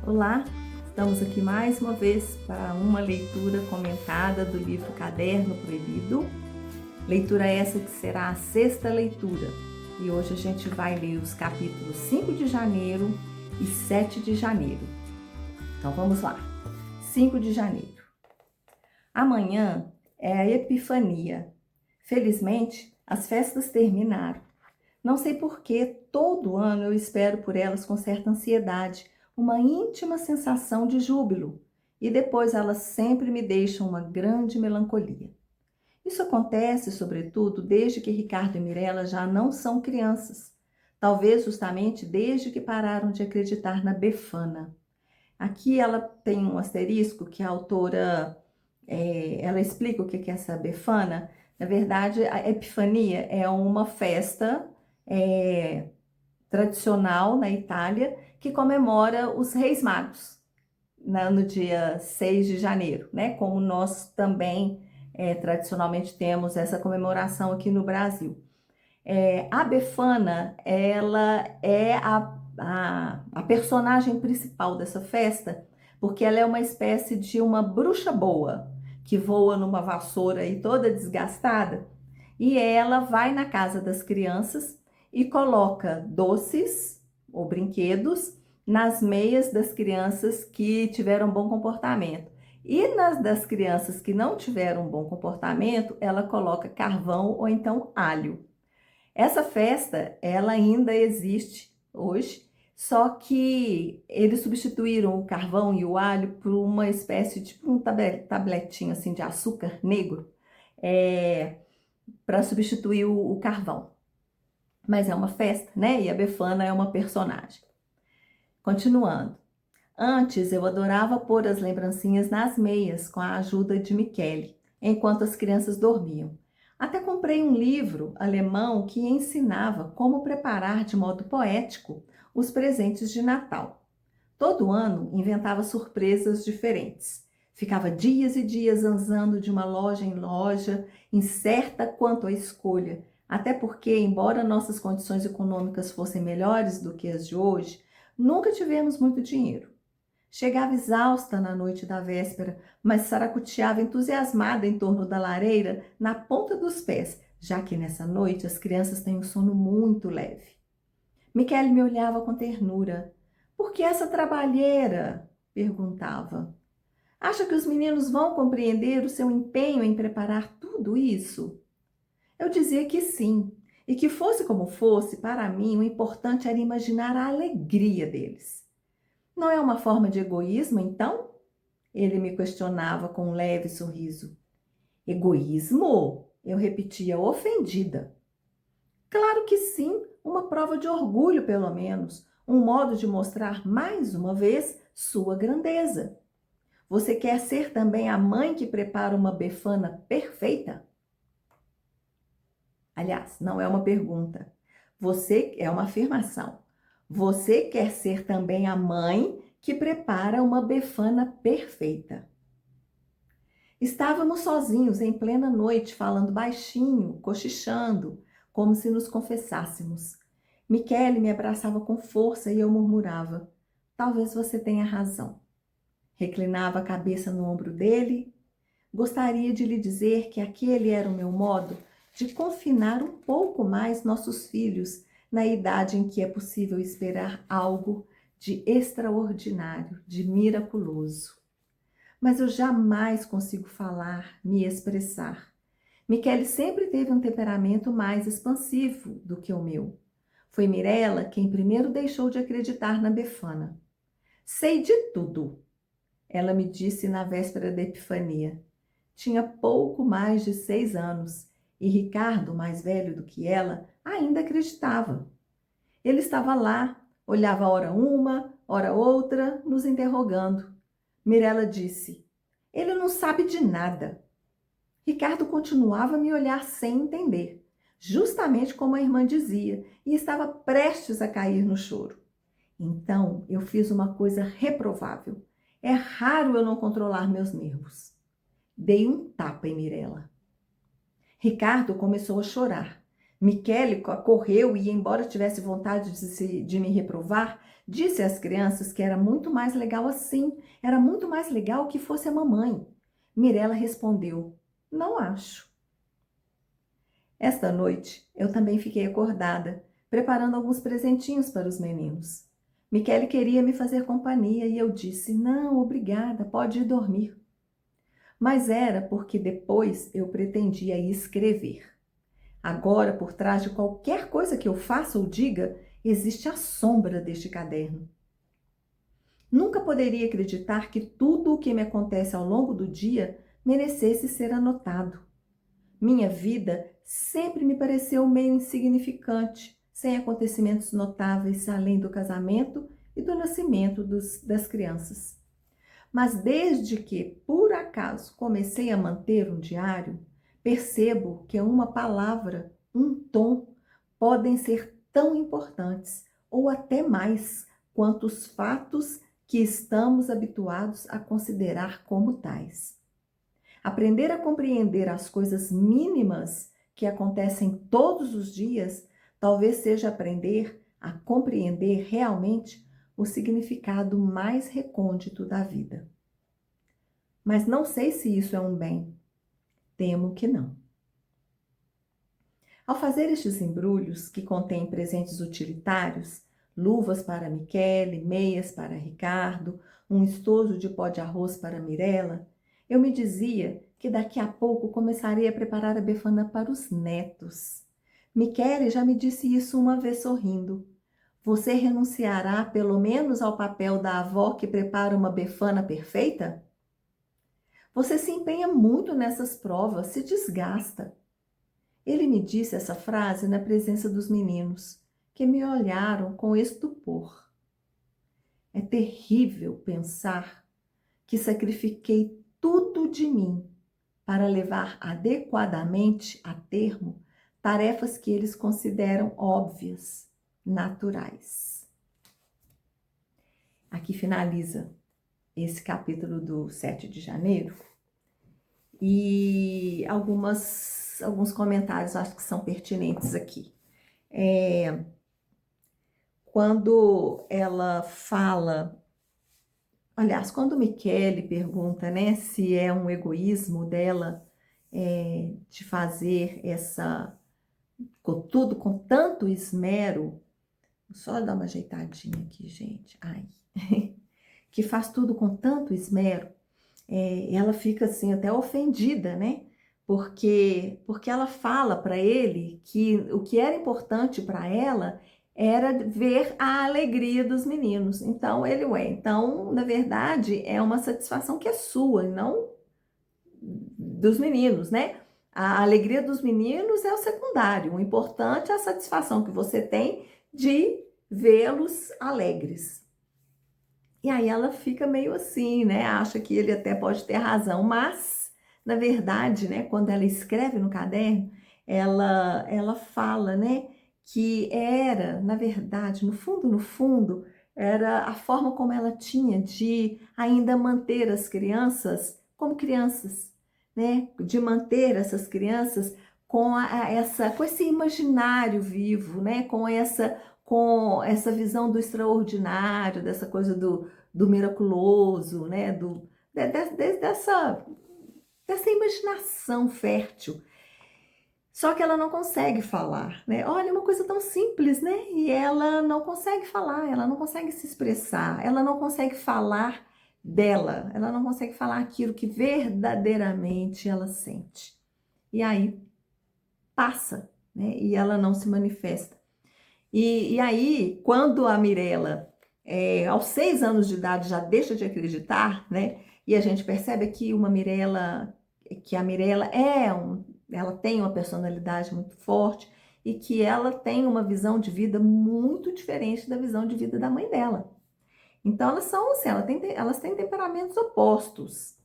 Olá, estamos aqui mais uma vez para uma leitura comentada do livro Caderno Proibido. Leitura essa que será a sexta leitura. E hoje a gente vai ler os capítulos 5 de janeiro e 7 de janeiro. Então vamos lá. 5 de janeiro. Amanhã é a Epifania. Felizmente, as festas terminaram. Não sei por que todo ano eu espero por elas com certa ansiedade, uma íntima sensação de júbilo, e depois elas sempre me deixam uma grande melancolia. Isso acontece, sobretudo, desde que Ricardo e Mirella já não são crianças, talvez justamente desde que pararam de acreditar na Befana. Aqui ela tem um asterisco que a autora ela explica o que é essa Befana. Na verdade, a Epifania é uma festa é, tradicional na Itália que comemora os Reis Magos, né, no dia 6 de janeiro, né? Como nós também tradicionalmente temos essa comemoração aqui no Brasil. A Befana, ela é a personagem principal dessa festa, porque ela é uma espécie de uma bruxa boa, que voa numa vassoura aí toda desgastada, e ela vai na casa das crianças e coloca doces ou brinquedos nas meias das crianças que tiveram bom comportamento. E nas das crianças que não tiveram bom comportamento, ela coloca carvão ou então alho. Essa festa, ela ainda existe hoje, só que eles substituíram o carvão e o alho por uma espécie de tipo um tabletinho assim de açúcar negro, para substituir o carvão. Mas é uma festa, né? E a Befana é uma personagem. Continuando. Antes eu adorava pôr as lembrancinhas nas meias com a ajuda de Michele, enquanto as crianças dormiam. Até comprei um livro alemão que ensinava como preparar de modo poético os presentes de Natal. Todo ano inventava surpresas diferentes. Ficava dias e dias zanzando de uma loja em loja, incerta quanto à escolha, até porque, embora nossas condições econômicas fossem melhores do que as de hoje, nunca tivemos muito dinheiro. Chegava exausta na noite da véspera, mas saracoteava entusiasmada em torno da lareira, na ponta dos pés, já que nessa noite as crianças têm um sono muito leve. Michele me olhava com ternura. Por que essa trabalheira? Perguntava. Acha que os meninos vão compreender o seu empenho em preparar tudo isso? Eu dizia que sim, e que fosse como fosse, para mim o importante era imaginar a alegria deles. Não é uma forma de egoísmo, então? Ele me questionava com um leve sorriso. Egoísmo? Eu repetia, ofendida. Claro que sim, uma prova de orgulho, pelo menos, um modo de mostrar mais uma vez sua grandeza. Você quer ser também a mãe que prepara uma befana perfeita? Aliás, não é uma pergunta. Você é uma afirmação. Você quer ser também a mãe que prepara uma befana perfeita. Estávamos sozinhos em plena noite, falando baixinho, cochichando, como se nos confessássemos. Michele me abraçava com força e eu murmurava: talvez você tenha razão. Reclinava a cabeça no ombro dele. Gostaria de lhe dizer que aquele era o meu modo de confinar um pouco mais nossos filhos na idade em que é possível esperar algo de extraordinário, de miraculoso. Mas eu jamais consigo falar, me expressar. Michele sempre teve um temperamento mais expansivo do que o meu. Foi Mirella quem primeiro deixou de acreditar na Befana. Sei de tudo, ela me disse na véspera da Epifania. Tinha pouco mais de 6 anos e Ricardo, mais velho do que ela, ainda acreditava. Ele estava lá, olhava ora uma, ora outra, nos interrogando. Mirella disse: ele não sabe de nada. Ricardo continuava a me olhar sem entender, justamente como a irmã dizia, e estava prestes a cair no choro. Então eu fiz uma coisa reprovável. É raro eu não controlar meus nervos. Dei um tapa em Mirella. Ricardo começou a chorar. Michele correu e, embora tivesse vontade de me reprovar, disse às crianças que era muito mais legal assim, era muito mais legal que fosse a mamãe. Mirella respondeu: não acho. Esta noite, eu também fiquei acordada, preparando alguns presentinhos para os meninos. Michele queria me fazer companhia e eu disse: não, obrigada, pode ir dormir. Mas era porque depois eu pretendia escrever. Agora, por trás de qualquer coisa que eu faça ou diga, existe a sombra deste caderno. Nunca poderia acreditar que tudo o que me acontece ao longo do dia merecesse ser anotado. Minha vida sempre me pareceu meio insignificante, sem acontecimentos notáveis além do casamento e do nascimento das crianças. Mas desde que, por acaso, comecei a manter um diário, percebo que uma palavra, um tom, podem ser tão importantes ou até mais quanto os fatos que estamos habituados a considerar como tais. Aprender a compreender as coisas mínimas que acontecem todos os dias talvez seja aprender a compreender realmente o significado mais recôndito da vida. Mas não sei se isso é um bem. Temo que não. Ao fazer estes embrulhos, que contêm presentes utilitários, luvas para Michele, meias para Ricardo, um estojo de pó de arroz para Mirella, eu me dizia que daqui a pouco começarei a preparar a befana para os netos. Michele já me disse isso uma vez sorrindo. Você renunciará pelo menos ao papel da avó que prepara uma befana perfeita? Você se empenha muito nessas provas, se desgasta. Ele me disse essa frase na presença dos meninos, que me olharam com estupor. É terrível pensar que sacrifiquei tudo de mim para levar adequadamente a termo tarefas que eles consideram óbvias, naturais. Aqui finaliza esse capítulo do 7 de janeiro e alguns comentários acho que são pertinentes aqui. Quando ela fala, aliás, quando Michele pergunta, né, se é um egoísmo dela de fazer tudo com tanto esmero, só dar uma ajeitadinha aqui, gente, ai, que faz tudo com tanto esmero, ela fica assim até ofendida, né? Porque ela fala para ele que o que era importante para ela era ver a alegria dos meninos. Então então na verdade é uma satisfação que é sua, não dos meninos, né? A alegria dos meninos é o secundário. O importante é a satisfação que você tem de vê-los alegres. E aí ela fica meio assim, né? Acha que ele até pode ter razão, mas, na verdade, né, quando ela escreve no caderno, ela fala, né, que era, na verdade, no fundo, era a forma como ela tinha de ainda manter as crianças como crianças, né? De manter essas crianças com com esse imaginário vivo, né? Com essa visão do extraordinário, dessa coisa do miraculoso, né? Dessa imaginação fértil. Só que ela não consegue falar, né? Olha, uma coisa tão simples, né? E ela não consegue falar, ela não consegue se expressar, ela não consegue falar dela, ela não consegue falar aquilo que verdadeiramente ela sente. E aí passa, né? E ela não se manifesta. E aí, quando a Mirella, aos 6 anos de idade, já deixa de acreditar, né? E a gente percebe que a Mirella ela tem uma personalidade muito forte e que ela tem uma visão de vida muito diferente da visão de vida da mãe dela. Então, elas são assim, elas têm temperamentos opostos.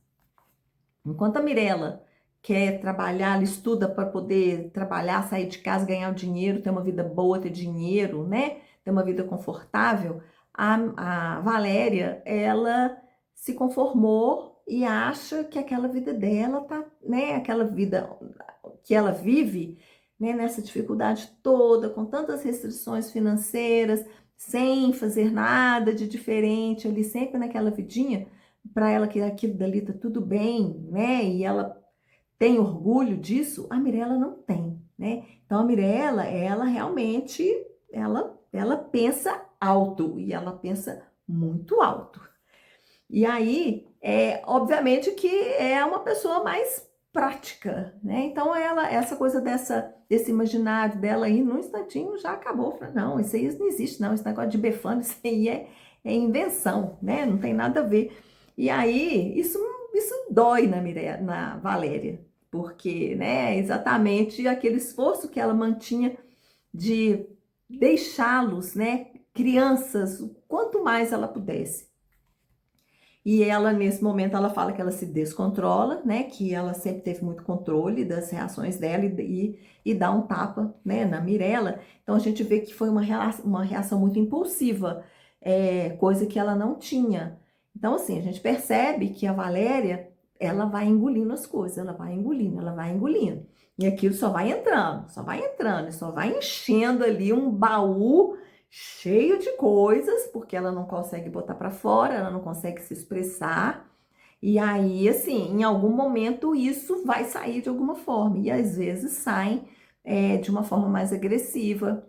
Enquanto a Mirella quer trabalhar, ela estuda para poder trabalhar, sair de casa, ganhar o dinheiro, ter uma vida boa, ter dinheiro, né? Ter uma vida confortável. A Valéria, ela se conformou e acha que aquela vida dela tá, né? Aquela vida que ela vive né, nessa dificuldade toda, com tantas restrições financeiras, sem fazer nada de diferente ali, sempre naquela vidinha, para ela que aquilo dali tá tudo bem, né? E ela tem orgulho disso, a Mirella não tem, né? Então a Mirella, ela realmente, ela pensa alto e ela pensa muito alto. E aí, obviamente que é uma pessoa mais prática, né? Então ela, essa coisa desse imaginário dela aí, num instantinho já acabou. Falei, não, isso aí não existe, não. Esse negócio de Befana, isso aí é invenção, né? Não tem nada a ver. E aí, isso dói na Valéria, porque, né, exatamente aquele esforço que ela mantinha de deixá-los, né, crianças, o quanto mais ela pudesse. E ela, nesse momento, ela fala que ela se descontrola, né? Que ela sempre teve muito controle das reações dela e dá um tapa, né, na Mirella. Então a gente vê que foi uma reação muito impulsiva, coisa que ela não tinha. Então, assim, a gente percebe que a Valéria, ela vai engolindo as coisas, ela vai engolindo, ela vai engolindo. E aquilo só vai entrando, só vai entrando, só vai enchendo ali um baú cheio de coisas, porque ela não consegue botar para fora, ela não consegue se expressar. E aí, assim, em algum momento isso vai sair de alguma forma. E às vezes sai de uma forma mais agressiva,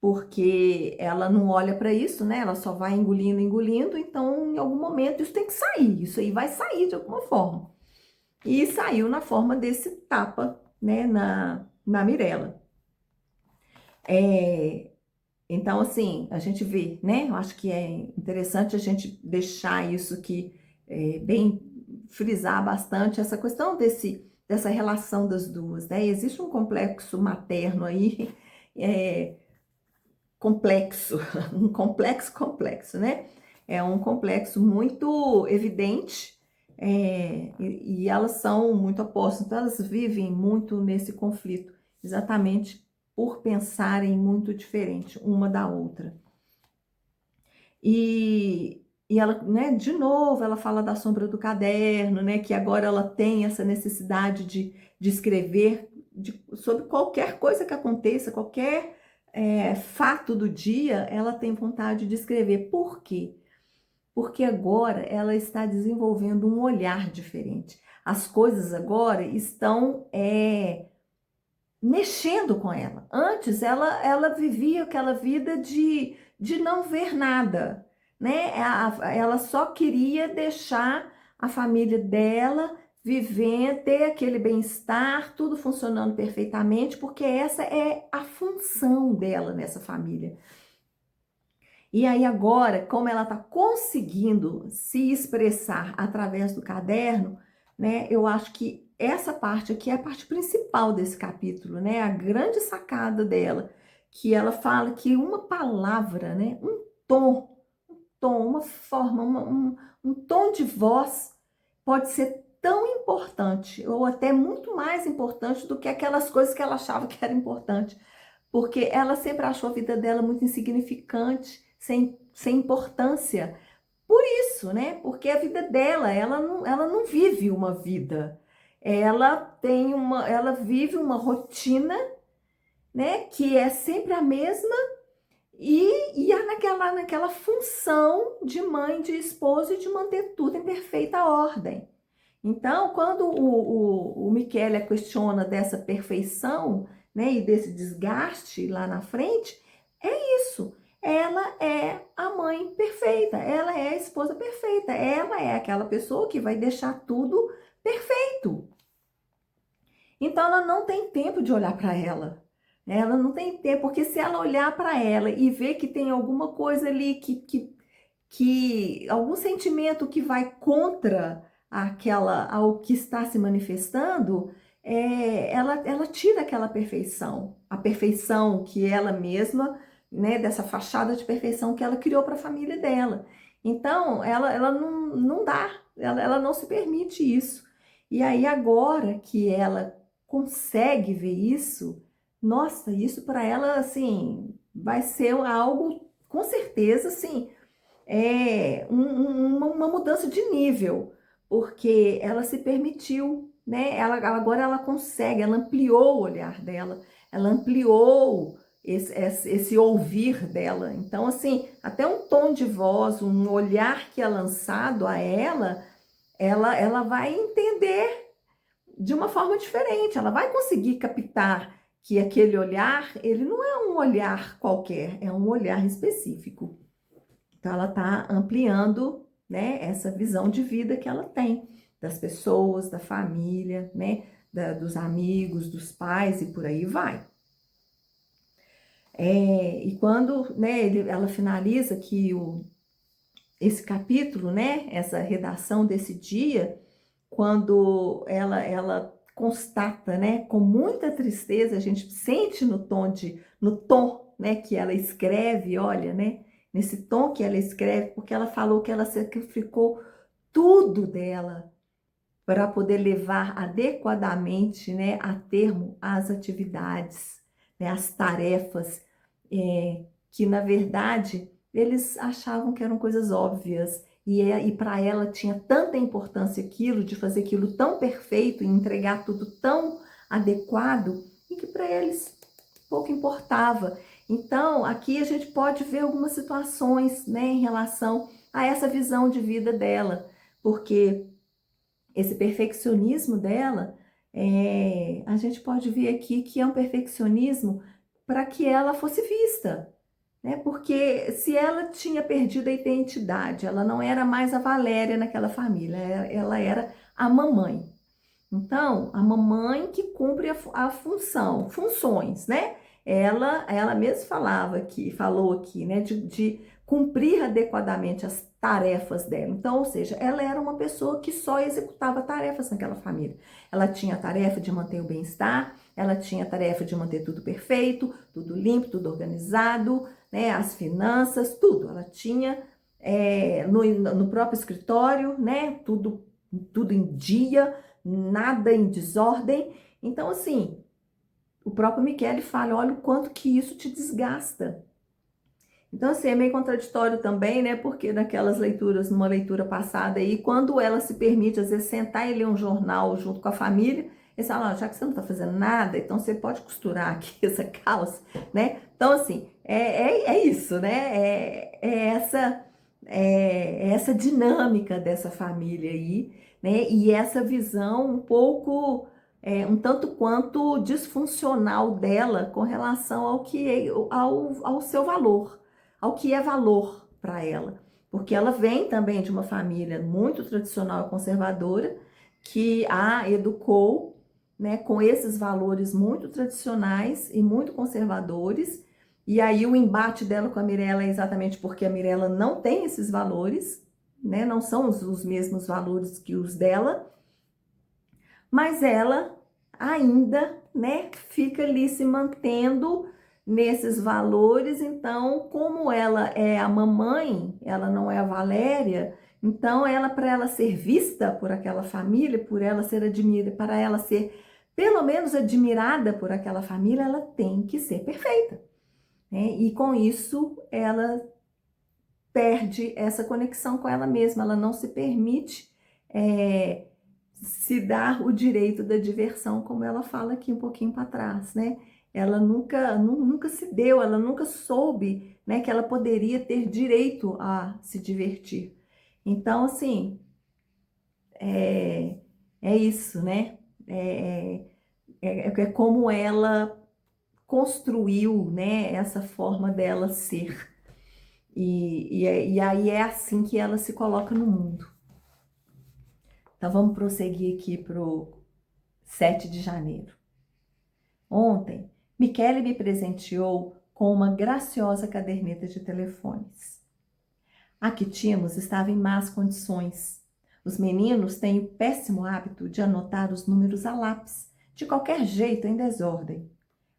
porque ela não olha para isso, né? Ela só vai engolindo, engolindo. Então, em algum momento isso tem que sair. Isso aí vai sair de alguma forma. E saiu na forma desse tapa, né, na Mirella. Então, assim, a gente vê, né? Eu acho que é interessante a gente deixar isso aqui bem, frisar bastante essa questão dessa relação das duas, né? Existe um complexo materno aí, complexo, um complexo, né? É um complexo muito evidente, e elas são muito opostas, então elas vivem muito nesse conflito, exatamente por pensarem muito diferente uma da outra. E ela, né, de novo, ela fala da sombra do caderno, né, que agora ela tem essa necessidade de escrever sobre qualquer coisa que aconteça, qualquer fato do dia, ela tem vontade de escrever. Por quê? Porque agora ela está desenvolvendo um olhar diferente. As coisas agora estão mexendo com ela. Antes ela vivia aquela vida de não ver nada, né? Ela só queria deixar a família dela viver, ter aquele bem-estar, tudo funcionando perfeitamente, porque essa é a função dela nessa família. E aí agora, como ela está conseguindo se expressar através do caderno, né? Eu acho que essa parte aqui é a parte principal desse capítulo, né? A grande sacada dela, que ela fala que uma palavra, né? Um tom, uma forma, um tom de voz pode ser tão importante, ou até muito mais importante do que aquelas coisas que ela achava que era importante, porque ela sempre achou a vida dela muito insignificante, sem importância. Por isso, né? Porque a vida dela, ela não vive uma vida. Ela vive uma rotina, né? Que é sempre a mesma e é naquela função de mãe, de esposa e de manter tudo em perfeita ordem. Então, quando o Michele questiona dessa perfeição, né, e desse desgaste lá na frente, é isso. Ela é a mãe perfeita, ela é a esposa perfeita, ela é aquela pessoa que vai deixar tudo perfeito. Então, ela não tem tempo de olhar para ela. Ela não tem tempo, porque se ela olhar para ela e ver que tem alguma coisa ali que algum sentimento que vai contra ao que está se manifestando, ela tira aquela perfeição, a perfeição que ela mesma, né, dessa fachada de perfeição que ela criou para a família dela. Então, ela não dá, ela não se permite isso. E aí, agora que ela consegue ver isso, nossa, isso para ela, assim, vai ser algo, com certeza, assim, uma mudança de nível, porque ela se permitiu, né? Agora ela consegue, ela ampliou o olhar dela, ela ampliou esse ouvir dela. Então, assim, até um tom de voz, um olhar que é lançado a ela vai entender de uma forma diferente, ela vai conseguir captar que aquele olhar, ele não é um olhar qualquer, é um olhar específico. Então, ela está ampliando, né, essa visão de vida que ela tem, das pessoas, da família, né, dos amigos, dos pais e por aí vai. E quando, né, ela finaliza que esse capítulo, né, essa redação desse dia, quando ela constata, né, com muita tristeza, a gente sente no tom, né, que ela escreve, olha, né, nesse tom que ela escreve, porque ela falou que ela sacrificou tudo dela para poder levar adequadamente, né, a termo as atividades, né, as tarefas, que na verdade eles achavam que eram coisas óbvias, e para ela tinha tanta importância aquilo, de fazer aquilo tão perfeito e entregar tudo tão adequado, e que para eles pouco importava. Então, aqui a gente pode ver algumas situações, né, em relação a essa visão de vida dela, porque esse perfeccionismo dela, a gente pode ver aqui que é um perfeccionismo para que ela fosse vista, né? Porque se ela tinha perdido a identidade, ela não era mais a Valéria naquela família, ela era a mamãe. Então, a mamãe que cumpre a funções, né? Ela mesma falou aqui, né? De cumprir adequadamente as tarefas dela. Então, ou seja, ela era uma pessoa que só executava tarefas naquela família. Ela tinha a tarefa de manter o bem-estar, ela tinha a tarefa de manter tudo perfeito, tudo limpo, tudo organizado, né? As finanças, tudo. Ela tinha no próprio escritório, né? Tudo em dia, nada em desordem. Então, assim, o próprio Michele fala, olha o quanto que isso te desgasta. Então, assim, é meio contraditório também, né? Porque naquelas leituras, numa leitura passada aí, quando ela se permite, às vezes, sentar e ler um jornal junto com a família, eles falam, já que você não tá fazendo nada, então você pode costurar aqui essa calça, né? Então, assim, é isso, né? Essa dinâmica dessa família aí, né? E essa visão um pouco, um tanto quanto disfuncional dela com relação ao seu valor, ao que é valor para ela. Porque ela vem também de uma família muito tradicional e conservadora, que a educou, né, com esses valores muito tradicionais e muito conservadores. E aí o embate dela com a Mirella é exatamente porque a Mirella não tem esses valores, né? Não são os mesmos valores que os dela, mas ela ainda, né, fica ali se mantendo nesses valores. Então, como ela é a mamãe, ela não é a Valéria, então ela, para ela ser vista por aquela família, por ela ser admirada, para ela ser pelo menos admirada por aquela família, ela tem que ser perfeita, né? E com isso ela perde essa conexão com ela mesma, ela não se permite se dar o direito da diversão, como ela fala aqui um pouquinho para trás, né? Ela nunca se deu, ela nunca soube, né, que ela poderia ter direito a se divertir. Então, assim, é isso, né? É como ela construiu, né, essa forma dela ser. E aí é assim que ela se coloca no mundo. Então vamos prosseguir aqui para o 7 de janeiro. Ontem, Michele me presenteou com uma graciosa caderneta de telefones. A que tínhamos estava em más condições. Os meninos têm o péssimo hábito de anotar os números a lápis, de qualquer jeito, em desordem.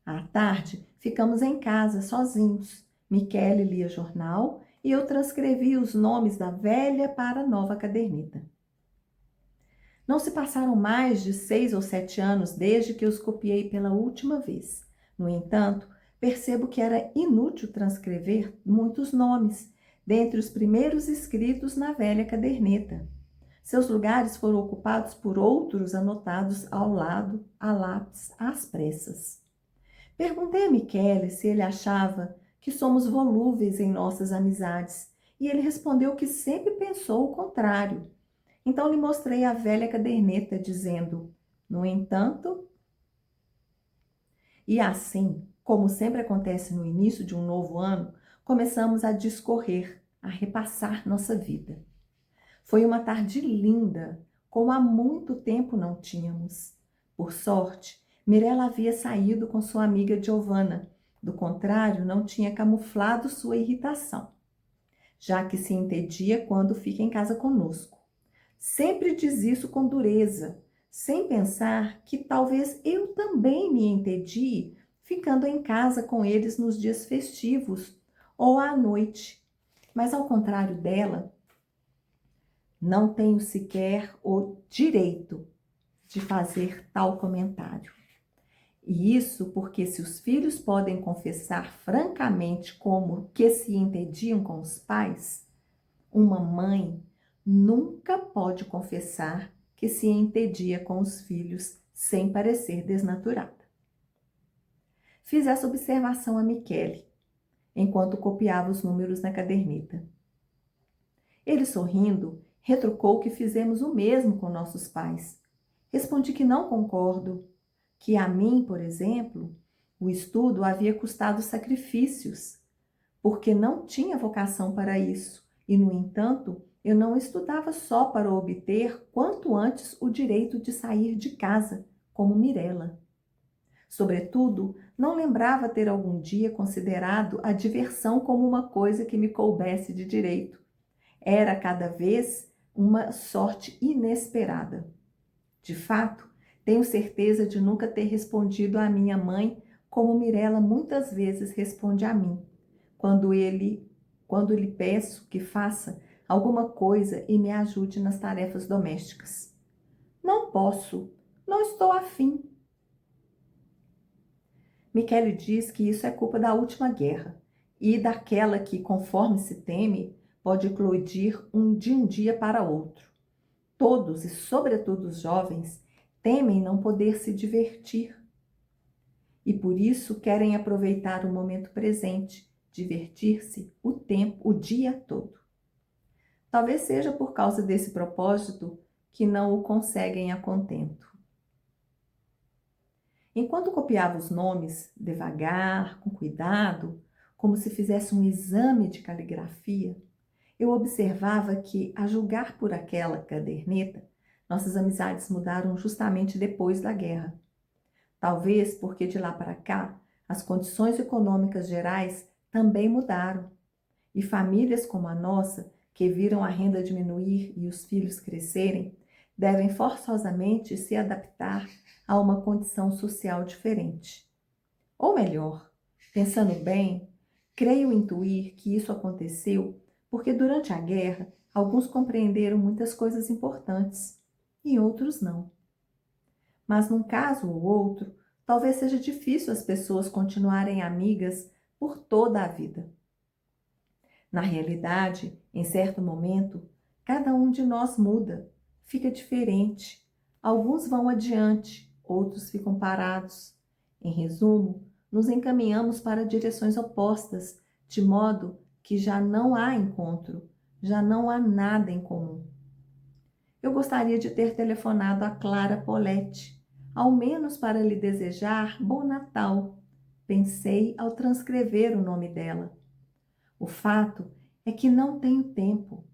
À tarde, ficamos em casa, sozinhos. Michele lia jornal e eu transcrevi os nomes da velha para a nova caderneta. Não se passaram mais de 6 ou 7 anos desde que os copiei pela última vez. No entanto, percebo que era inútil transcrever muitos nomes, dentre os primeiros escritos na velha caderneta. Seus lugares foram ocupados por outros anotados ao lado, a lápis, às pressas. Perguntei a Michele se ele achava que somos volúveis em nossas amizades, e ele respondeu que sempre pensou o contrário. Então lhe mostrei a velha caderneta, dizendo: no entanto, e assim, como sempre acontece no início de um novo ano, começamos a discorrer, a repassar nossa vida. Foi uma tarde linda, como há muito tempo não tínhamos. Por sorte, Mirella havia saído com sua amiga Giovanna. Do contrário, não tinha camuflado sua irritação, já que se entedia quando fica em casa conosco. Sempre diz isso com dureza, sem pensar que talvez eu também me entedie ficando em casa com eles nos dias festivos ou à noite. Mas ao contrário dela, não tenho sequer o direito de fazer tal comentário. E isso porque se os filhos podem confessar francamente como que se entediam com os pais, uma mãe nunca pode confessar que se entedia com os filhos sem parecer desnaturada. Fiz essa observação a Michele, enquanto copiava os números na caderneta. Ele, sorrindo, retrucou que fizemos o mesmo com nossos pais. Respondi que não concordo, que a mim, por exemplo, o estudo havia custado sacrifícios, porque não tinha vocação para isso, e, no entanto, eu não estudava só para obter quanto antes o direito de sair de casa, como Mirella. Sobretudo, não lembrava ter algum dia considerado a diversão como uma coisa que me coubesse de direito. Era cada vez uma sorte inesperada. De fato, tenho certeza de nunca ter respondido à minha mãe como Mirella muitas vezes responde a mim, quando lhe peço que faça alguma coisa e me ajude nas tarefas domésticas. Não posso, não estou afim. Michele diz que isso é culpa da última guerra e daquela que, conforme se teme, pode eclodir de um dia para outro. Todos, e sobretudo os jovens, temem não poder se divertir. E por isso querem aproveitar o momento presente, divertir-se o dia todo. Talvez seja por causa desse propósito que não o conseguem a contento. Enquanto copiava os nomes, devagar, com cuidado, como se fizesse um exame de caligrafia, eu observava que, a julgar por aquela caderneta, nossas amizades mudaram justamente depois da guerra. Talvez porque de lá para cá, as condições econômicas gerais também mudaram. E famílias como a nossa, que viram a renda diminuir e os filhos crescerem, devem forçosamente se adaptar a uma condição social diferente. Ou melhor, pensando bem, creio intuir que isso aconteceu porque durante a guerra alguns compreenderam muitas coisas importantes e outros não. Mas num caso ou outro, talvez seja difícil as pessoas continuarem amigas por toda a vida. Na realidade, em certo momento, cada um de nós muda, fica diferente. Alguns vão adiante, outros ficam parados. Em resumo, nos encaminhamos para direções opostas, de modo que já não há encontro, já não há nada em comum. Eu gostaria de ter telefonado a Clara Poletti, ao menos para lhe desejar bom Natal. Pensei ao transcrever o nome dela. O fato é que não tenho tempo,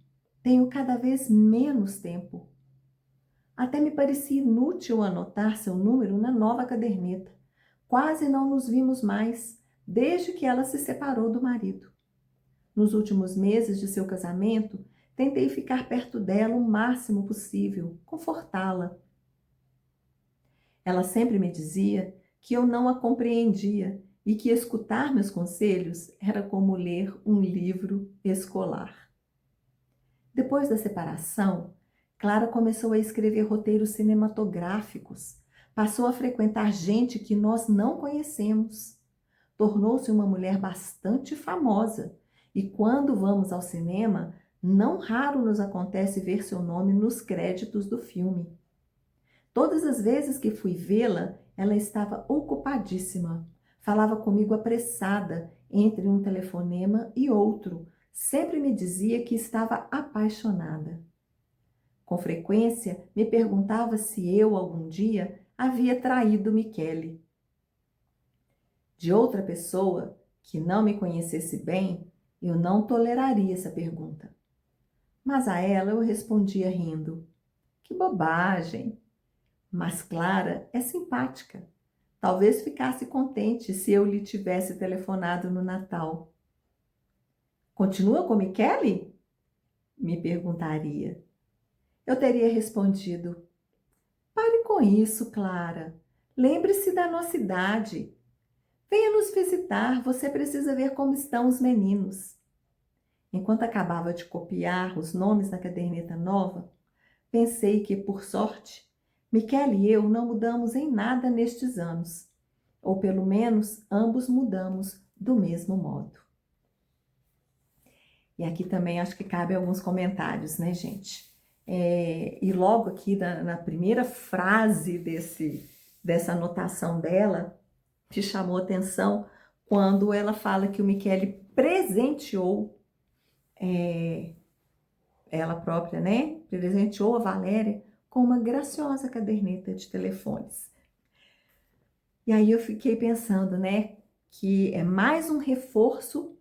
tenho cada vez menos tempo. Até me parecia inútil anotar seu número na nova caderneta. Quase não nos vimos mais, desde que ela se separou do marido. Nos últimos meses de seu casamento, tentei ficar perto dela o máximo possível, confortá-la. Ela sempre me dizia que eu não a compreendia e que escutar meus conselhos era como ler um livro escolar. Depois da separação, Clara começou a escrever roteiros cinematográficos, passou a frequentar gente que nós não conhecemos. Tornou-se uma mulher bastante famosa e quando vamos ao cinema, não raro nos acontece ver seu nome nos créditos do filme. Todas as vezes que fui vê-la, ela estava ocupadíssima, Falava comigo apressada entre um telefonema e outro. Sempre me dizia que estava apaixonada. Com frequência, me perguntava se eu, algum dia, havia traído Michele. De outra pessoa que não me conhecesse bem, eu não toleraria essa pergunta. Mas a ela eu respondia rindo: que bobagem! Mas Clara é simpática. Talvez ficasse contente se eu lhe tivesse telefonado no Natal. Continua com Michele? Me perguntaria. Eu teria respondido: pare com isso, Clara. Lembre-se da nossa idade. Venha nos visitar, você precisa ver como estão os meninos. Enquanto acabava de copiar os nomes na caderneta nova, pensei que, por sorte, Michele e eu não mudamos em nada nestes anos. Ou pelo menos ambos mudamos do mesmo modo. E aqui também acho que cabe alguns comentários, né, gente? E logo aqui na primeira frase dessa anotação dela, te chamou a atenção quando ela fala que o Michele presenteou ela própria, né? Presenteou a Valéria com uma graciosa caderneta de telefones. E aí eu fiquei pensando, né, que é mais um reforço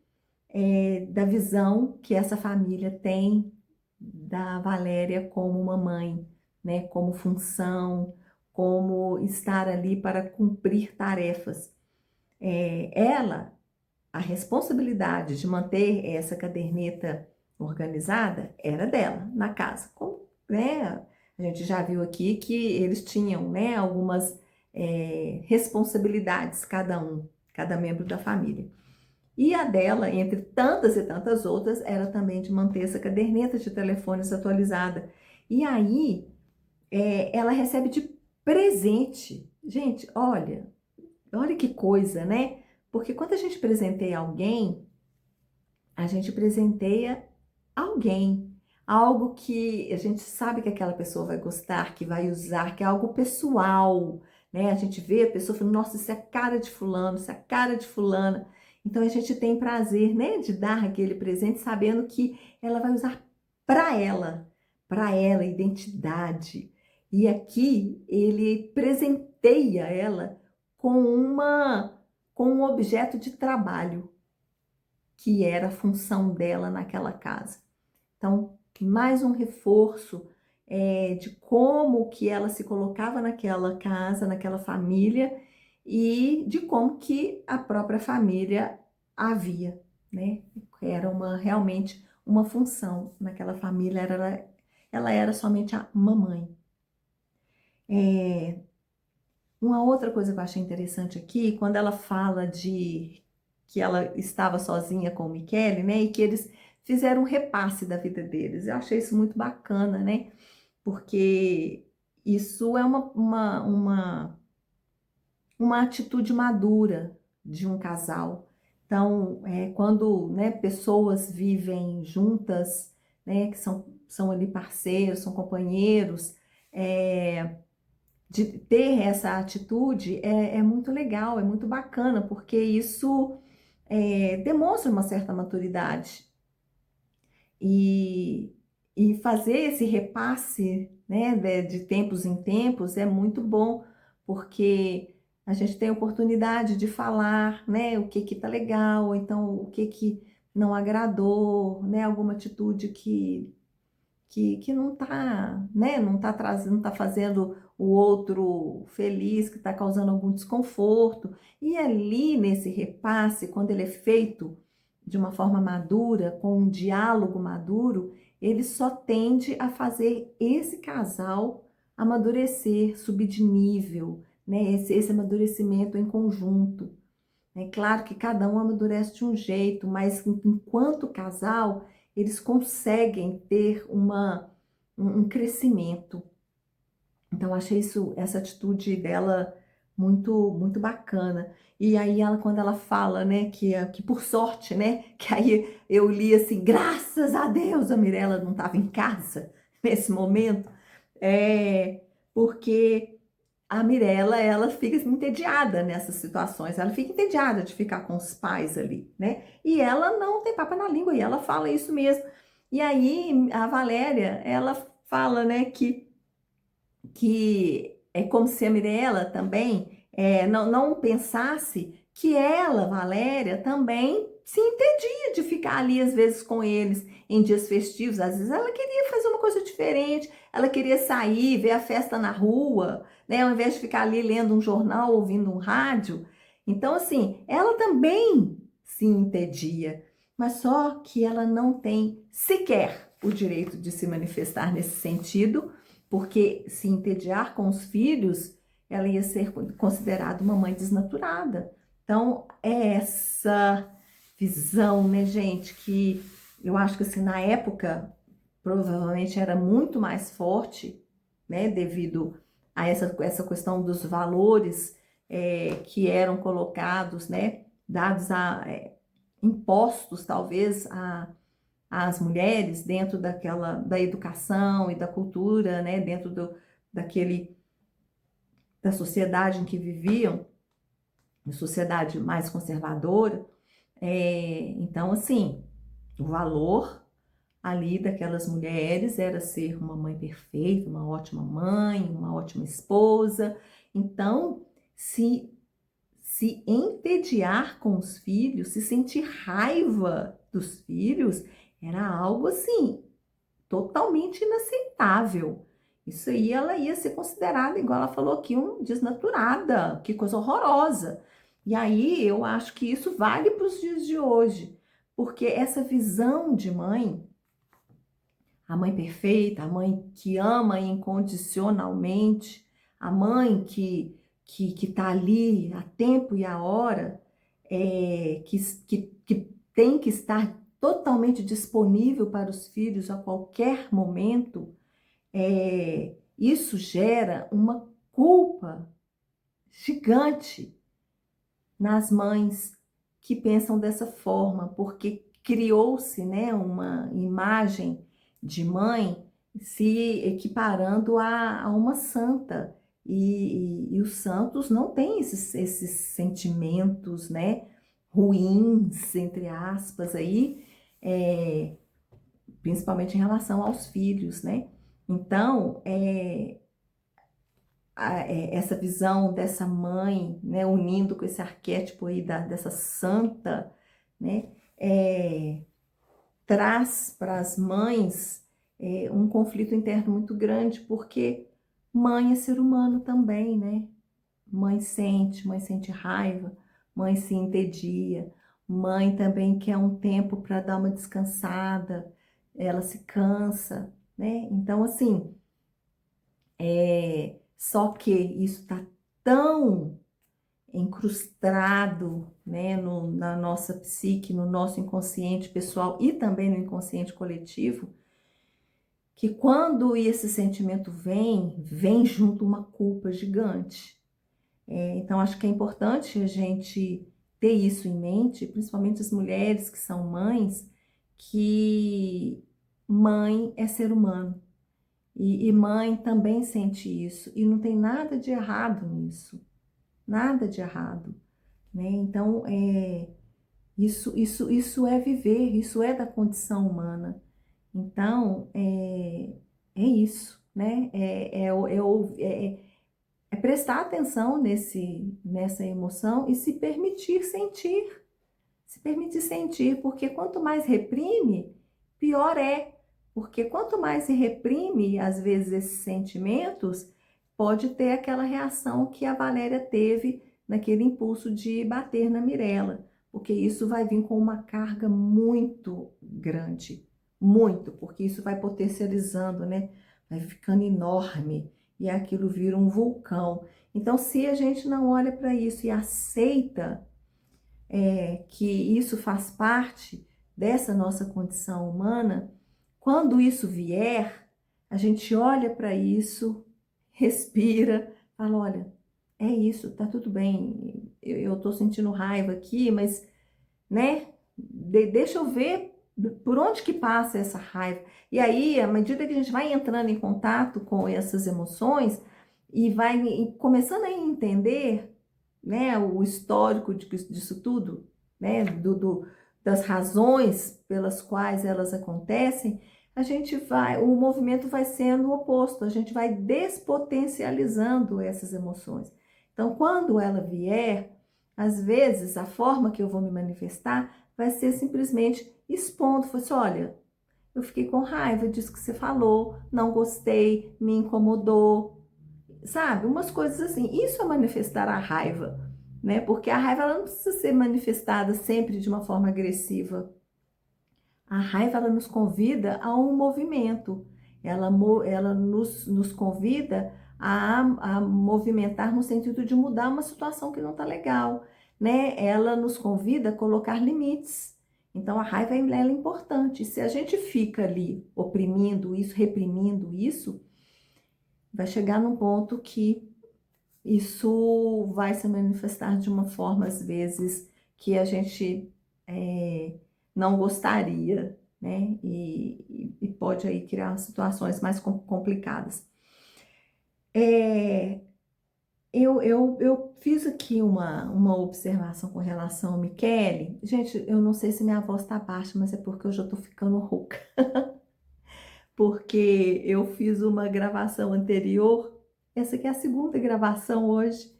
da visão que essa família tem da Valéria como uma mãe, né, como função, como estar ali para cumprir tarefas. A responsabilidade de manter essa caderneta organizada era dela, na casa. Como, né, a gente já viu aqui que eles tinham, né, algumas responsabilidades, cada membro da família. E a dela, entre tantas e tantas outras, era também de manter essa caderneta de telefones atualizada. E aí, ela recebe de presente. Gente, olha que coisa, né? Porque quando a gente presenteia alguém, a gente presenteia alguém. Algo que a gente sabe que aquela pessoa vai gostar, que vai usar, que é algo pessoal, né? A gente vê a pessoa falando, nossa, isso é a cara de fulano, isso é a cara de fulana. Então a gente tem prazer, né, de dar aquele presente sabendo que ela vai usar para ela, identidade. E aqui ele presenteia ela com um objeto de trabalho, que era a função dela naquela casa. Então, mais um reforço de como que ela se colocava naquela casa, naquela família, e de como que a própria família havia, né? Era realmente uma função naquela família, ela era somente a mamãe. Uma outra coisa que eu achei interessante aqui, quando ela fala de que ela estava sozinha com o Michele, né? E que eles fizeram um repasse da vida deles. Eu achei isso muito bacana, né? Porque isso é uma atitude madura de um casal. Então, quando, né, pessoas vivem juntas, né, que são ali parceiros, são companheiros, de ter essa atitude é muito legal, é muito bacana, porque isso demonstra uma certa maturidade. E fazer esse repasse, né, de tempos em tempos é muito bom, porque a gente tem a oportunidade de falar, né, o que tá legal, ou então o que não agradou, né, alguma atitude que não tá, né, não tá trazendo, não tá fazendo o outro feliz, que tá causando algum desconforto. E ali nesse repasse, quando ele é feito de uma forma madura, com um diálogo maduro, ele só tende a fazer esse casal amadurecer, subir de nível, né? Esse amadurecimento em conjunto. É claro que cada um amadurece de um jeito, mas enquanto casal, eles conseguem ter um crescimento. Então, achei essa atitude dela muito, muito bacana. E aí, quando ela fala, né, que por sorte, né, que aí eu li assim, graças a Deus, a Mirella não estava em casa nesse momento, porque a Mirella, ela fica entediada nessas situações, ela fica entediada de ficar com os pais ali, né? E ela não tem papo na língua, e ela fala isso mesmo. E aí a Valéria, ela fala, né, que é como se a Mirella também não pensasse que ela, Valéria, também se entendia de ficar ali às vezes com eles em dias festivos. Às vezes ela queria fazer uma coisa diferente, ela queria sair, ver a festa na rua, né, ao invés de ficar ali lendo um jornal, ouvindo um rádio. Então, assim, ela também se entendia, mas só que ela não tem sequer o direito de se manifestar nesse sentido, porque se entediar com os filhos, ela ia ser considerada uma mãe desnaturada. Então, é essa visão, né, gente, que eu acho que assim, na época, provavelmente era muito mais forte, né, devido a essa questão dos valores que eram colocados, né, dados a impostos, talvez, às mulheres dentro da educação e da cultura, né, dentro da sociedade em que viviam, uma sociedade mais conservadora. Então, assim, o valor ali daquelas mulheres era ser uma mãe perfeita, uma ótima mãe, uma ótima esposa. Então, se entediar com os filhos, se sentir raiva dos filhos, era algo assim, totalmente inaceitável. Isso aí ela ia ser considerada, igual ela falou aqui, desnaturada, que coisa horrorosa. E aí eu acho que isso vale para os dias de hoje, porque essa visão de mãe, a mãe perfeita, a mãe que ama incondicionalmente, a mãe que tá ali a tempo e a hora, que tem que estar totalmente disponível para os filhos a qualquer momento, isso gera uma culpa gigante nas mães que pensam dessa forma, porque criou-se, né, uma imagem de mãe se equiparando a uma santa. E os santos não têm esses sentimentos, né, ruins, entre aspas, aí, principalmente em relação aos filhos, né? Então, essa visão dessa mãe, né, unindo com esse arquétipo aí dessa santa, né, traz para as mães um conflito interno muito grande, porque mãe é ser humano também, né? Mãe sente raiva, mãe se entedia, mãe também quer um tempo para dar uma descansada, ela se cansa, né? Então, assim, só que isso está tão incrustado, né, na nossa psique, no nosso inconsciente pessoal e também no inconsciente coletivo, que quando esse sentimento vem junto uma culpa gigante. Então, acho que é importante a gente ter isso em mente, principalmente as mulheres que são mães, que mãe é ser humano. E mãe também sente isso. E não tem nada de errado nisso. Nada de errado, né? Então, isso é viver, isso é da condição humana. Então, é isso, né? É prestar atenção nessa emoção e se permitir sentir. Se permitir sentir, porque quanto mais reprime, pior é. Porque quanto mais se reprime, às vezes, esses sentimentos, pode ter aquela reação que a Valéria teve naquele impulso de bater na Mirella. Porque isso vai vir com uma carga muito grande. Muito, porque isso vai potencializando, né? Vai ficando enorme e aquilo vira um vulcão. Então, se a gente não olha para isso e aceita que isso faz parte dessa nossa condição humana, quando isso vier, a gente olha para isso, respira, fala, olha, é isso, tá tudo bem, eu tô sentindo raiva aqui, mas, né, deixa eu ver por onde que passa essa raiva. E aí, à medida que a gente vai entrando em contato com essas emoções, e vai começando a entender, né, o histórico disso tudo, né, das razões pelas quais elas acontecem, o movimento vai sendo o oposto, a gente vai despotencializando essas emoções. Então, quando ela vier, às vezes a forma que eu vou me manifestar vai ser simplesmente expondo, assim, olha, eu fiquei com raiva disso que você falou, não gostei, me incomodou, sabe? Umas coisas assim. Isso é manifestar a raiva, né? Porque a raiva ela não precisa ser manifestada sempre de uma forma agressiva. A raiva ela nos convida a um movimento. Ela nos convida a movimentar no sentido de mudar uma situação que não está legal, né? Ela nos convida a colocar limites. Então a raiva ela é importante. Se a gente fica ali oprimindo isso, reprimindo isso, vai chegar num ponto que isso vai se manifestar de uma forma, às vezes, que a gente não gostaria, né? E pode aí criar situações mais complicadas. Eu fiz aqui uma observação com relação ao Michele. Gente, eu não sei se minha voz está baixa, mas é porque eu já estou ficando rouca. Porque eu fiz uma gravação anterior, essa aqui é a segunda gravação hoje,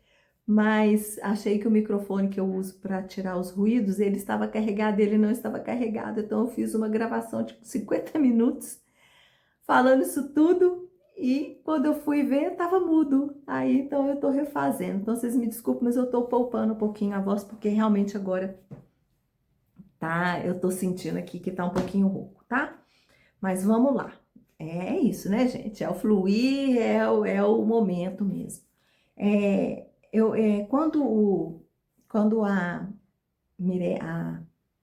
mas achei que o microfone que eu uso para tirar os ruídos, ele estava carregado, ele não estava carregado, então eu fiz uma gravação de 50 minutos falando isso tudo e quando eu fui ver, estava mudo. Aí então eu estou refazendo. Então vocês me desculpem, mas eu estou poupando um pouquinho a voz porque realmente agora eu estou sentindo aqui que está um pouquinho rouco, tá? Mas vamos lá. É isso, né, gente? É o fluir, é o momento mesmo. Quando a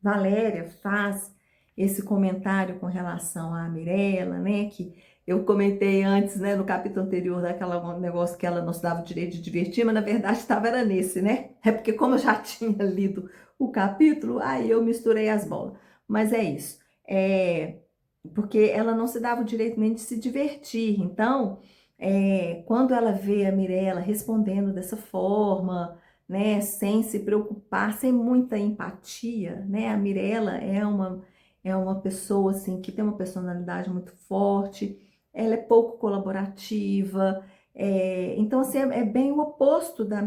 Valéria faz esse comentário com relação à Mirella, né, que eu comentei antes, né, no capítulo anterior, daquela negócio que ela não se dava o direito de divertir, mas na verdade era nesse, né? É porque como eu já tinha lido o capítulo, aí eu misturei as bolas. Mas é isso. Porque ela não se dava o direito nem de se divertir. Então, quando ela vê a Mirella respondendo dessa forma, né, sem se preocupar, sem muita empatia, né, a Mirella é uma pessoa assim que tem uma personalidade muito forte, ela é pouco colaborativa, então assim, é bem o oposto da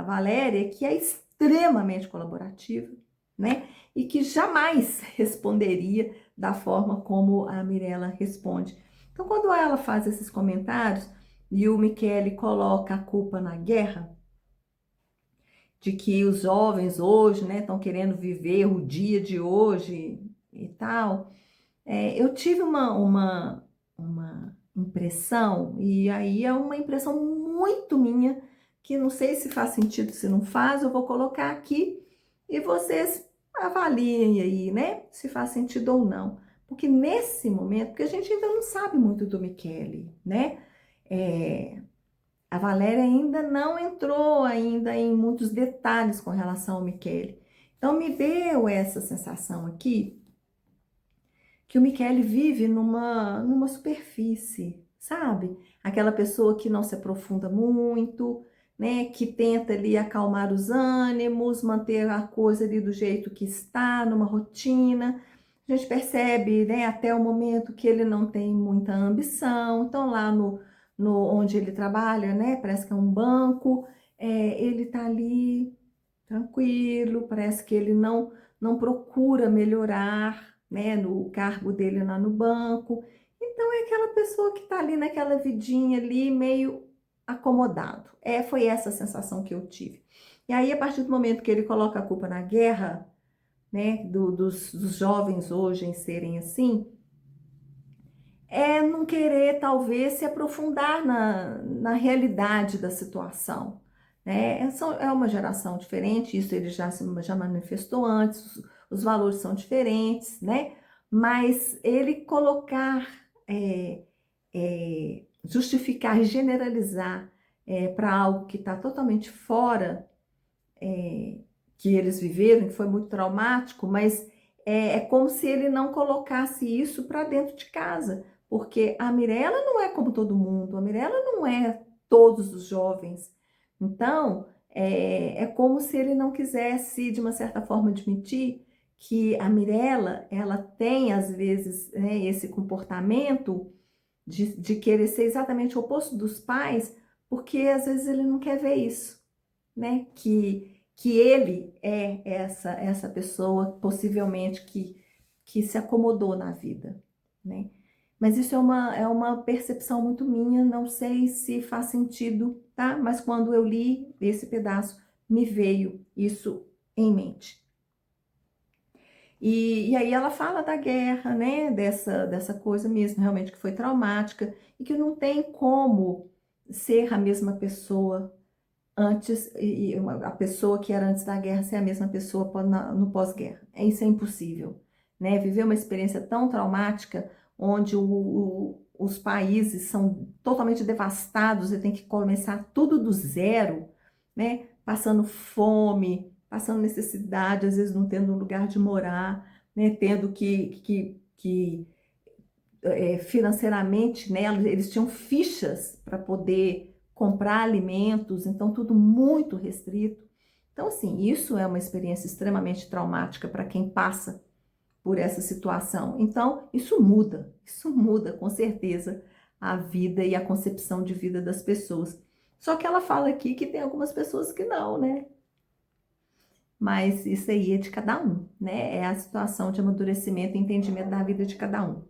Valéria, que é extremamente colaborativa, né, e que jamais responderia da forma como a Mirella responde. Então, quando ela faz esses comentários e o Michele coloca a culpa na guerra, de que os jovens hoje, né, estão querendo viver o dia de hoje e tal, eu tive uma impressão, e aí é uma impressão muito minha, que não sei se faz sentido, se não faz, eu vou colocar aqui e vocês avaliem aí, né, se faz sentido ou não. Porque nesse momento, porque a gente ainda não sabe muito do Michele, né? A Valéria ainda não entrou ainda em muitos detalhes com relação ao Michele. Então me deu essa sensação aqui que o Michele vive numa superfície, sabe? Aquela pessoa que não se aprofunda muito, né? Que tenta ali acalmar os ânimos, manter a coisa ali do jeito que está, numa rotina. A gente percebe, né, até o momento que ele não tem muita ambição. Então, lá no onde ele trabalha, né, parece que é um banco, ele tá ali tranquilo, parece que ele não procura melhorar, né, no cargo dele lá no banco. Então é aquela pessoa que está ali naquela vidinha ali, meio acomodado. Foi essa a sensação que eu tive. E aí, a partir do momento que ele coloca a culpa na guerra, né, dos jovens hoje em serem assim, não querer talvez se aprofundar na realidade da situação, né? É uma geração diferente, isso ele já manifestou antes, os valores são diferentes, né? Mas ele colocar, justificar, generalizar para algo que está totalmente fora, que eles viveram, que foi muito traumático, mas é como se ele não colocasse isso para dentro de casa, porque a Mirella não é como todo mundo, a Mirella não é todos os jovens. Então, é como se ele não quisesse, de uma certa forma, admitir que a Mirella, ela tem, às vezes, né, esse comportamento de querer ser exatamente o oposto dos pais, porque às vezes ele não quer ver isso, né? Que ele é essa pessoa, possivelmente, que se acomodou na vida, né? Mas isso é uma percepção muito minha, não sei se faz sentido, tá? Mas quando eu li esse pedaço, me veio isso em mente. E aí ela fala da guerra, né? Dessa coisa mesmo, realmente, que foi traumática e que não tem como ser a mesma pessoa antes, a pessoa que era antes da guerra ser a mesma pessoa no pós-guerra. Isso é impossível, né? Viver uma experiência tão traumática, onde os países são totalmente devastados e tem que começar tudo do zero, né? Passando fome, passando necessidade, às vezes não tendo um lugar de morar, né? Tendo financeiramente, né? Eles tinham fichas para poder comprar alimentos, então tudo muito restrito. Então, assim, isso é uma experiência extremamente traumática para quem passa por essa situação. Então, isso muda com certeza a vida e a concepção de vida das pessoas. Só que ela fala aqui que tem algumas pessoas que não, né? Mas isso aí é de cada um, né? É a situação de amadurecimento e entendimento da vida de cada um.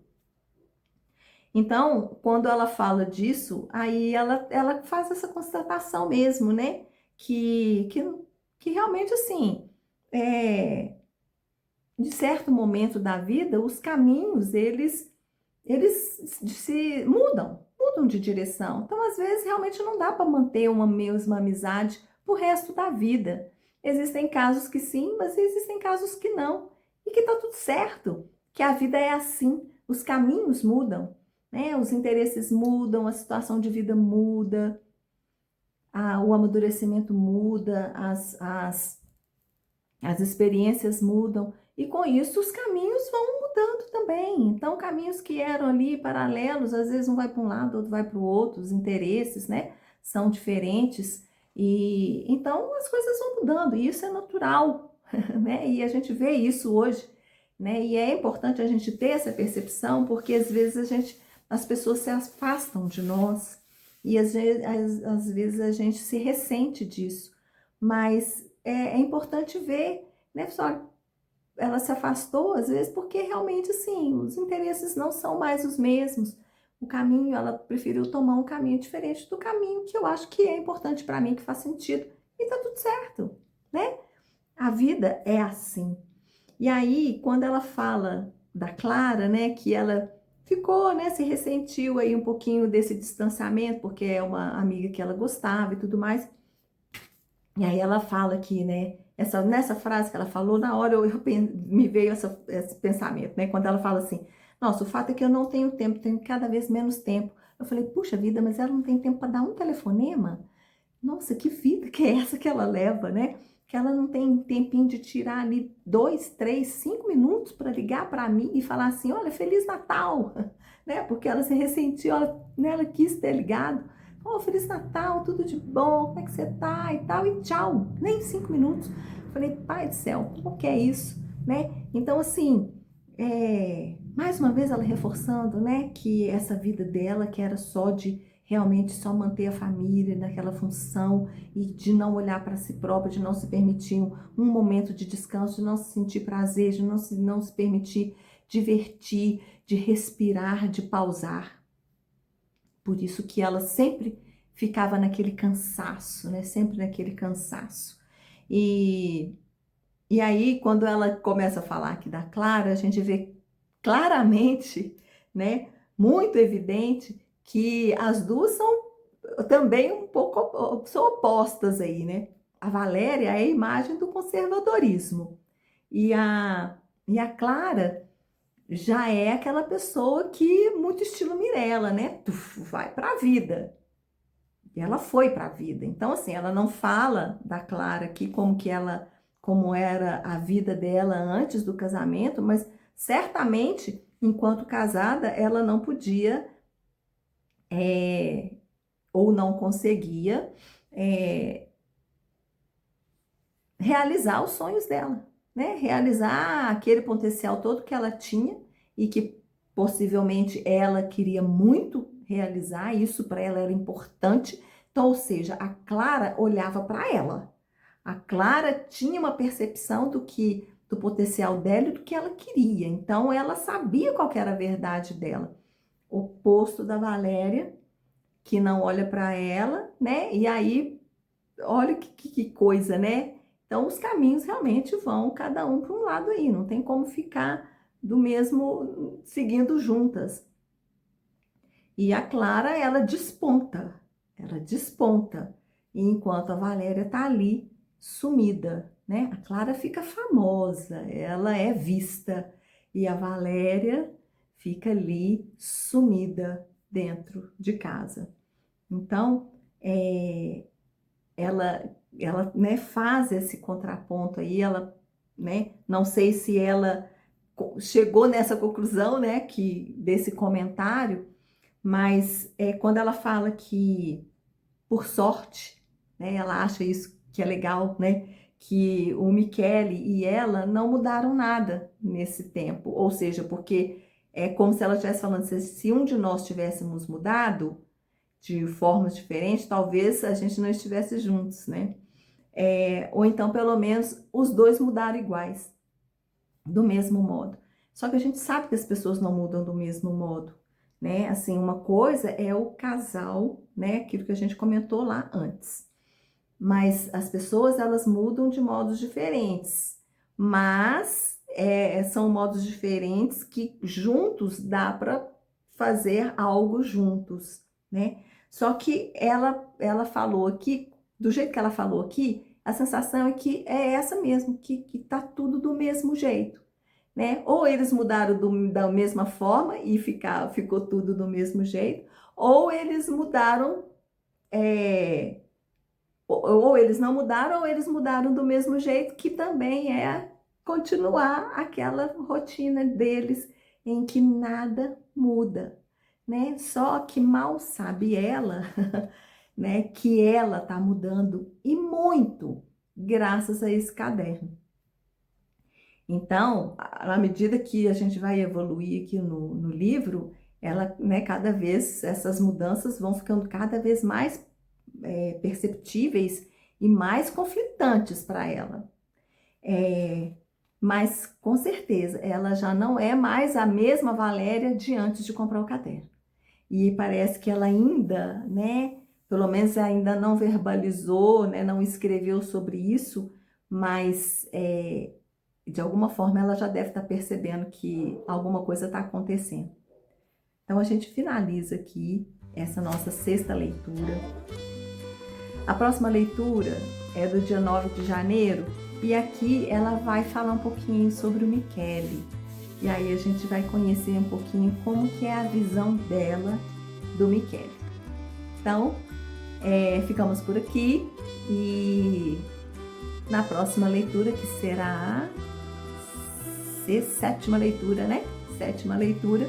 Então, quando ela fala disso, aí ela faz essa constatação mesmo, né? Que realmente, assim, de certo momento da vida, os caminhos, eles se mudam de direção. Então, às vezes, realmente não dá para manter uma mesma amizade pro resto da vida. Existem casos que sim, mas existem casos que não. E que tá tudo certo, que a vida é assim, os caminhos mudam, né? Os interesses mudam, a situação de vida muda, o amadurecimento muda, as experiências mudam. E com isso os caminhos vão mudando também. Então, caminhos que eram ali paralelos, às vezes um vai para um lado, outro vai para o outro, os interesses, né, são diferentes. E então as coisas vão mudando, e isso é natural, né? E a gente vê isso hoje, né? E é importante a gente ter essa percepção, porque às vezes as pessoas se afastam de nós, e às vezes a gente se ressente disso. Mas é importante ver, né, pessoal? Ela se afastou, às vezes, porque realmente, assim, os interesses não são mais os mesmos. O caminho, ela preferiu tomar um caminho diferente do caminho que eu acho que é importante para mim, que faz sentido. E tá tudo certo, né? A vida é assim. E aí, quando ela fala da Clara, né, que ela ficou, né, se ressentiu aí um pouquinho desse distanciamento, porque é uma amiga que ela gostava e tudo mais. E aí ela fala aqui, né? Nessa frase que ela falou, na hora me veio esse pensamento, né? Quando ela fala assim, nossa, o fato é que eu não tenho tempo, tenho cada vez menos tempo. Eu falei, puxa vida, mas ela não tem tempo para dar um telefonema? Nossa, que vida que é essa que ela leva, né? Que ela não tem tempinho de tirar ali 2, 3, 5 minutos para ligar para mim e falar assim, olha, Feliz Natal, né? Porque ela se ressentiu, ela quis ter ligado. Oh, Feliz Natal, tudo de bom, como é que você tá e tal, e tchau, nem 5 minutos. Falei, pai do céu, o que é isso, né? Então, assim, mais uma vez ela reforçando, né, que essa vida dela, que era só de realmente só manter a família naquela função e de não olhar para si própria, de não se permitir um momento de descanso, de não se sentir prazer, de não se permitir divertir, de respirar, de pausar. Por isso que ela sempre ficava naquele cansaço, né? Sempre naquele cansaço. E, e aí, quando ela começa a falar aqui da Clara, a gente vê claramente, né? Muito evidente que as duas são também um pouco são opostas aí, né? A Valéria é a imagem do conservadorismo e a Clara já é aquela pessoa que, muito estilo Mirella, né? Vai para a vida. E ela foi para a vida. Então, assim, ela não fala da Clara aqui como era a vida dela antes do casamento, mas certamente, enquanto casada, ela não podia ou não conseguia realizar os sonhos dela, né? Realizar aquele potencial todo que ela tinha e que possivelmente ela queria muito realizar, isso para ela era importante. Então, ou seja, a Clara olhava para ela. A Clara tinha uma percepção do potencial dela e do que ela queria. Então, ela sabia qual que era a verdade dela. Oposto da Valéria, que não olha para ela, né? E aí, olha que coisa, né? Então, os caminhos realmente vão cada um para um lado aí. Não tem como ficar do mesmo, seguindo juntas. E a Clara, ela desponta. E enquanto a Valéria tá ali, sumida, né? A Clara fica famosa, ela é vista. E a Valéria fica ali, sumida dentro de casa. Então, ela né, faz esse contraponto aí, ela, né, não sei se ela chegou nessa conclusão, né, desse comentário, mas quando ela fala que, por sorte, né, ela acha isso que é legal, né, que o Michele e ela não mudaram nada nesse tempo, ou seja, porque é como se ela estivesse falando, se um de nós tivéssemos mudado de formas diferentes, talvez a gente não estivesse juntos, né? Ou então, pelo menos, os dois mudaram iguais, do mesmo modo. Só que a gente sabe que as pessoas não mudam do mesmo modo, né? Assim, uma coisa é o casal, né? Aquilo que a gente comentou lá antes. Mas as pessoas, elas mudam de modos diferentes. Mas são modos diferentes que juntos dá para fazer algo juntos, né? Só que ela falou aqui, do jeito que ela falou aqui, a sensação é que é essa mesmo, que tá tudo do mesmo jeito, né? Ou eles mudaram da mesma forma e ficou tudo do mesmo jeito, ou eles mudaram, ou eles não mudaram, ou eles mudaram do mesmo jeito, que também é continuar aquela rotina deles em que nada muda, né? Só que mal sabe ela, né, que ela tá mudando e muito graças a esse caderno. Então, à medida que a gente vai evoluir aqui no livro, ela, né, cada vez essas mudanças vão ficando cada vez mais perceptíveis e mais conflitantes para ela. Mas, com certeza, ela já não é mais a mesma Valéria de antes de comprar o caderno. E parece que ela ainda, né, pelo menos ainda não verbalizou, né, não escreveu sobre isso, mas de alguma forma ela já deve estar percebendo que alguma coisa está acontecendo. Então a gente finaliza aqui essa nossa sexta leitura. A próxima leitura é do dia 9 de janeiro e aqui ela vai falar um pouquinho sobre o Michele. E aí a gente vai conhecer um pouquinho como que é a visão dela do Michele. Então, ficamos por aqui e na próxima leitura, que será a sétima leitura, né? Sétima leitura,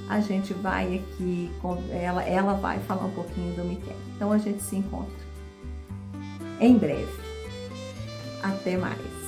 a gente vai aqui, ela vai falar um pouquinho do Michele. Então a gente se encontra em breve. Até mais.